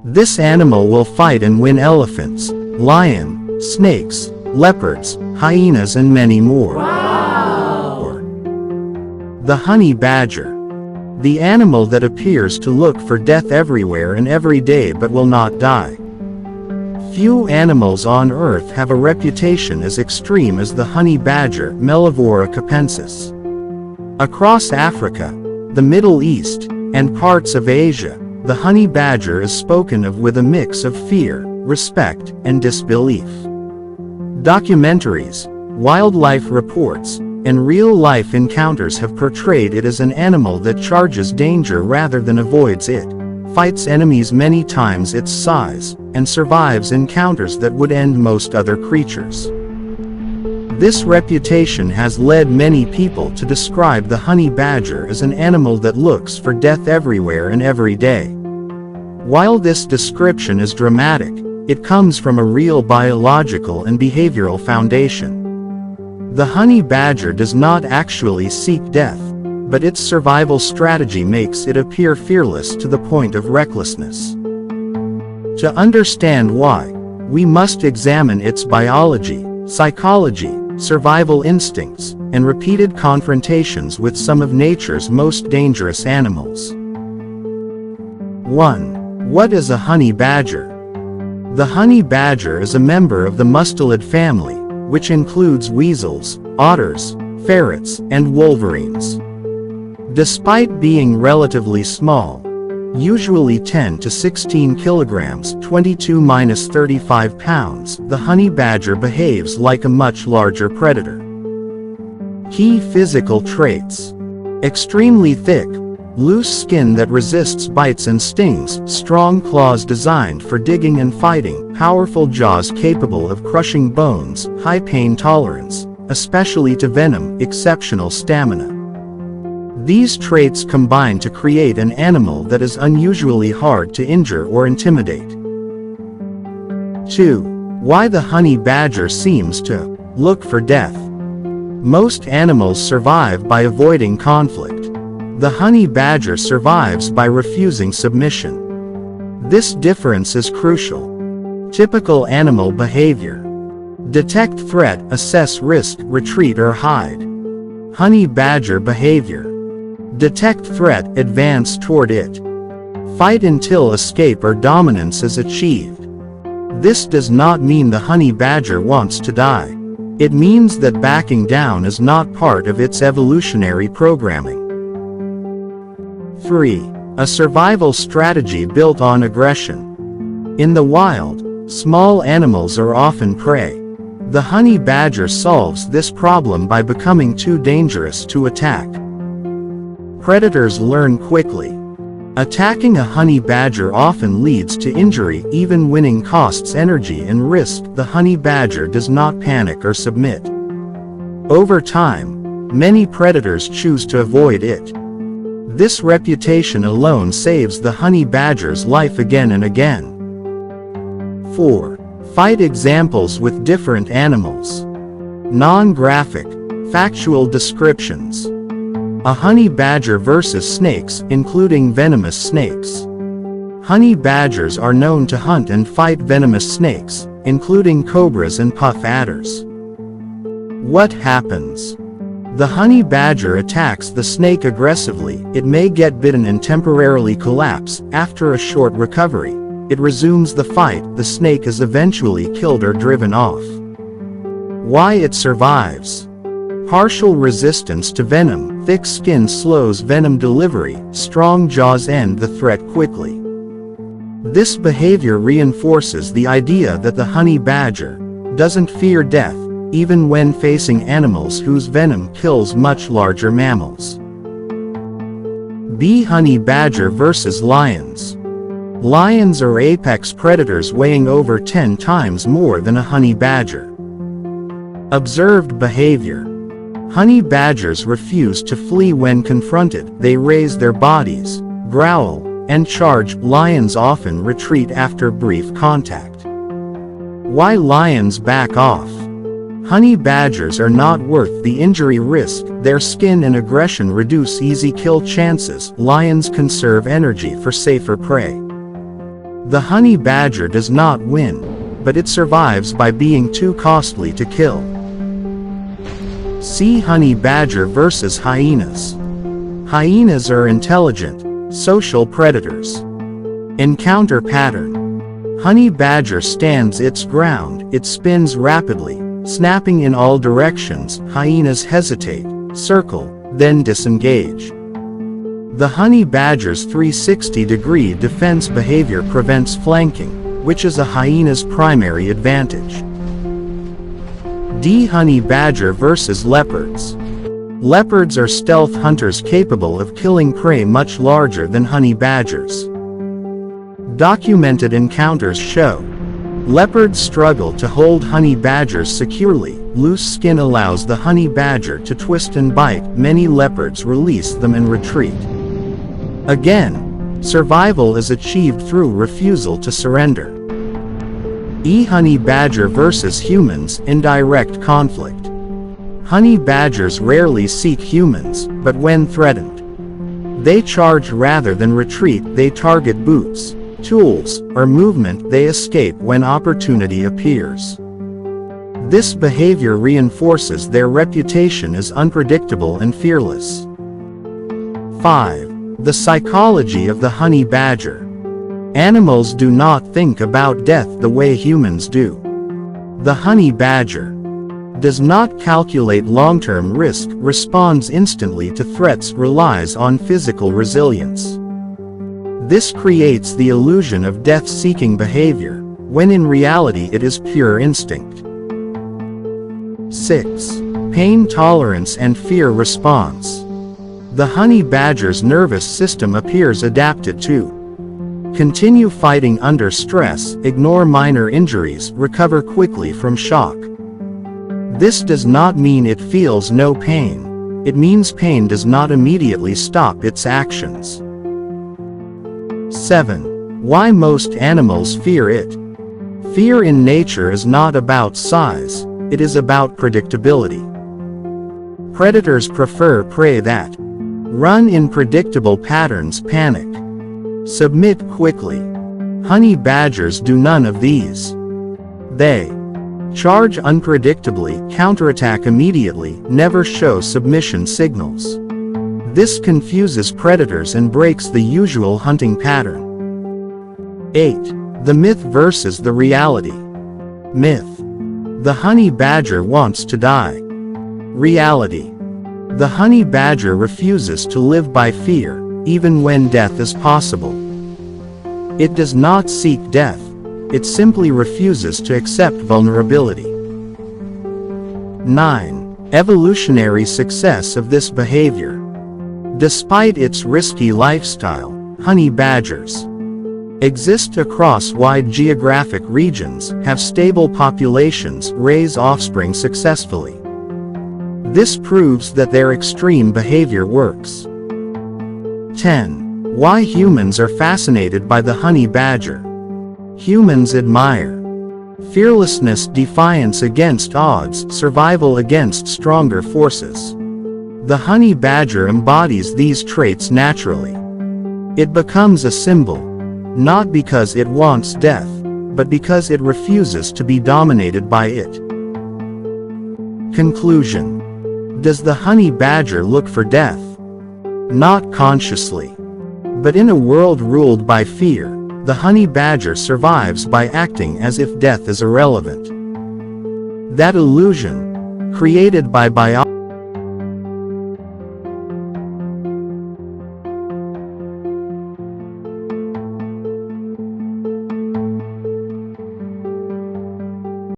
This animal will fight and win elephants, lion, snakes, leopards, hyenas and many more. Wow! The honey badger. The animal that appears to look for death everywhere and every day but will not die. Few animals on Earth have a reputation as extreme as the honey badger, Mellivora capensis. Across Africa, the Middle East, and parts of Asia, the honey badger is spoken of with a mix of fear, respect, and disbelief. Documentaries, wildlife reports, and real-life encounters have portrayed it as an animal that charges danger rather than avoids it, fights enemies many times its size, and survives encounters that would end most other creatures. This reputation has led many people to describe the honey badger as an animal that looks for death everywhere and every day. While this description is dramatic, it comes from a real biological and behavioral foundation. The honey badger does not actually seek death, but its survival strategy makes it appear fearless to the point of recklessness. To understand why, we must examine its biology, psychology, survival instincts, and repeated confrontations with some of nature's most dangerous animals. 1. What is a honey badger? The honey badger is a member of the mustelid family, which includes weasels, otters, ferrets, and wolverines. Despite being relatively small, usually 10 to 16 kilograms, 22–35 pounds, the honey badger behaves like a much larger predator. Key physical traits: extremely thick, loose skin that resists bites and stings, strong claws designed for digging and fighting, powerful jaws capable of crushing bones, high pain tolerance, especially to venom, exceptional stamina. These traits combine to create an animal that is unusually hard to injure or intimidate. 2. Why the honey badger seems to look for death. Most animals survive by avoiding conflict. The honey badger survives by refusing submission. This difference is crucial. Typical animal behavior: detect threat, assess risk, retreat or hide. Honey badger behavior: detect threat, advance toward it. Fight until escape or dominance is achieved. This does not mean the honey badger wants to die. It means that backing down is not part of its evolutionary programming. 3. A survival strategy built on aggression. In the wild, small animals are often prey. The honey badger solves this problem by becoming too dangerous to attack. Predators learn quickly. Attacking a honey badger often leads to injury, even winning costs energy and risk. The honey badger does not panic or submit. Over time, many predators choose to avoid it. This reputation alone saves the honey badger's life again and again. 4. Fight examples with different animals. Non-graphic, factual descriptions. A honey badger versus snakes, including venomous snakes. Honey badgers are known to hunt and fight venomous snakes, including cobras and puff adders. What happens? The honey badger attacks the snake aggressively. It may get bitten and temporarily collapse. After a short recovery, it resumes the fight. The snake is eventually killed or driven off. Why it survives? Partial resistance to venom. Thick skin slows venom delivery. Strong jaws end the threat quickly. This behavior reinforces the idea that the honey badger doesn't fear death, even when facing animals whose venom kills much larger mammals. Bee honey badger versus lions. Lions are apex predators weighing over 10 times more than a honey badger. Observed behavior. Honey badgers refuse to flee when confronted. They raise their bodies, growl, and charge. Lions often retreat after brief contact. Why lions back off? Honey badgers are not worth the injury risk. Their skin and aggression reduce easy kill chances. Lions conserve energy for safer prey. The honey badger does not win, but it survives by being too costly to kill. See honey badger versus hyenas. Hyenas are intelligent, social predators. Encounter pattern. Honey badger stands its ground, it spins rapidly, snapping in all directions. Hyenas hesitate, circle, then disengage. The honey badger's 360-degree defense behavior prevents flanking, which is a hyena's primary advantage. D. Honey badger versus leopards. Leopards are stealth hunters capable of killing prey much larger than honey badgers. Documented encounters show leopards struggle to hold honey badgers securely. Loose skin allows the honey badger to twist and bite. Many leopards release them and retreat. Again, survival is achieved through refusal to surrender. E. Honey badger versus humans. Indirect conflict. Honey badgers rarely seek humans, but when threatened, they charge rather than retreat. They target boots, tools, or movement. They escape when opportunity appears. This behavior reinforces their reputation as unpredictable and fearless. 5. The psychology of the honey badger. Animals do not think about death the way humans do. The honey badger does not calculate long-term risk, responds instantly to threats, relies on physical resilience. This creates the illusion of death-seeking behavior, when in reality it is pure instinct. 6. Pain tolerance and fear response. The honey badger's nervous system appears adapted to continue fighting under stress, ignore minor injuries, recover quickly from shock. This does not mean it feels no pain. It means pain does not immediately stop its actions. 7. Why most animals fear it. Fear in nature is not about size, it is about predictability. Predators prefer prey that run in predictable patterns, panic, submit quickly. Honey badgers do none of these. They charge unpredictably, counterattack immediately, never show submission signals. This confuses predators and breaks the usual hunting pattern. 8. The myth versus the reality. Myth. The honey badger wants to die. Reality. The honey badger refuses to live by fear, even when death is possible. It does not seek death, it simply refuses to accept vulnerability. 9. Evolutionary success of this behavior. Despite its risky lifestyle, honey badgers exist across wide geographic regions, have stable populations, raise offspring successfully. This proves that their extreme behavior works. 10. Why humans are fascinated by the honey badger. Humans admire fearlessness, defiance against odds, survival against stronger forces. The honey badger embodies these traits naturally. It becomes a symbol, not because it wants death, but because it refuses to be dominated by it. Conclusion. Does the honey badger look for death? Not consciously. But in a world ruled by fear, the honey badger survives by acting as if death is irrelevant. That illusion, created by biology,